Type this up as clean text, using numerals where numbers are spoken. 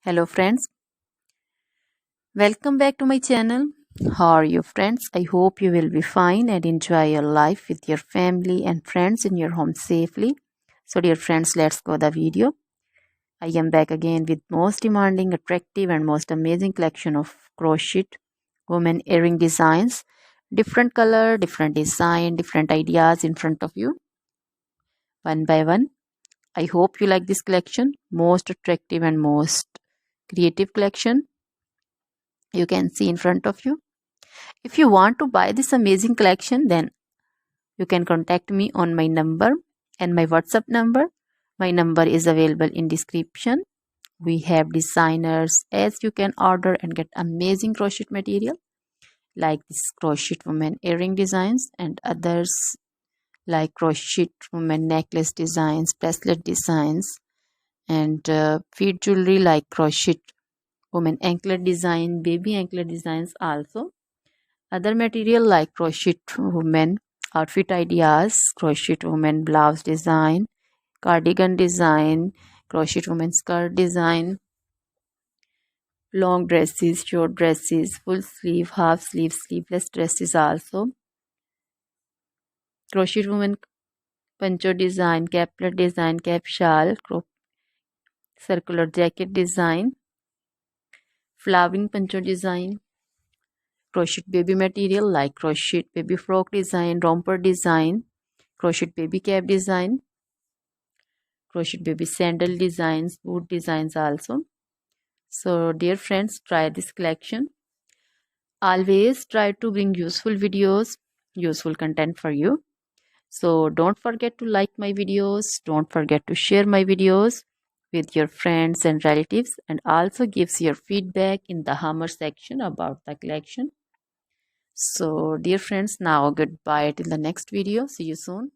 Hello friends, welcome back to my channel. How are you friends? I hope you will be fine and enjoy your life with your family and friends in your home safely. So dear friends, let's go the video. I am back again with most demanding, attractive and most amazing collection of crochet women earring designs. Different color, different design, different ideas in front of you. One by one. I hope you like this collection. Most attractive and most creative collection you can see in front of you. If you want to buy this amazing collection, then you can contact me on my number and my WhatsApp number. My number is available in description. We have designers as you can order and get amazing crochet material like this crochet woman earring designs and others like crochet woman necklace designs, bracelet designs and feet jewelry like crochet woman anklet design, baby anklet designs also. Other material like crochet women outfit ideas, crochet women blouse design, cardigan design, crochet women skirt design, long dresses, short dresses, full sleeve, half sleeve, sleeveless dresses also, crochet women poncho design, caplet design, cap shawl, circular jacket design, flowering poncho design, crochet baby material like crochet baby frock design, romper design, crochet baby cap design, crochet baby sandal designs, boot designs also. So dear friends, try this collection. Always try to bring useful videos, useful content for you. So don't forget to like my videos, don't forget to share my videos with your friends and relatives, and also gives your feedback in the hammer section about the collection. So dear friends, now goodbye till the next video. See you soon.